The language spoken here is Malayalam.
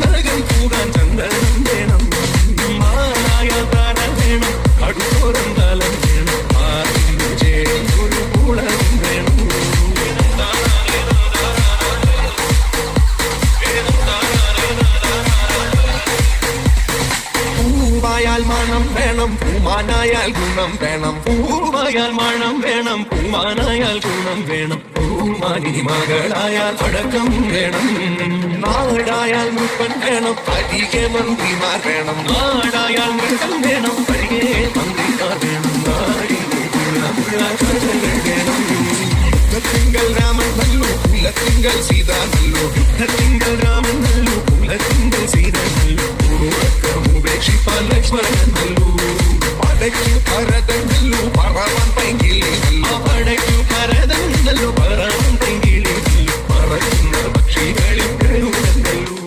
നരകം കൂടാൻ ചന്ദനം വേണം. മാനായാൽ താരം വേണം, കടുത്തോരം തലം വേണം, ആദ്യം ചേരും ഒരു കൂടം വേണം. പൂവായാൽ മണം വേണം, പൂമാനായാൽ ഗുണം വേണം. പൂവായാൽ മണം വേണം, പൂമാനായാൽ ഗുണം വേണം. പൂമാനി മകളായാൽ അടക്കം വേണം. നാടായാൽ മുപ്പൻ വേണം, അരികെ മന്ത്രിമാർ വേണം. നാടായാൽ മൃഗം വേണം, അരികെ മന്ത്രിമാർ വേണം. യുദ്ധത്തിങ്കൽ രാമൻ നല്ലു, കുലത്തിങ്കൽ സീത നല്ലു. യുദ്ധത്തിങ്കൽ രാമൻ നല്ലു,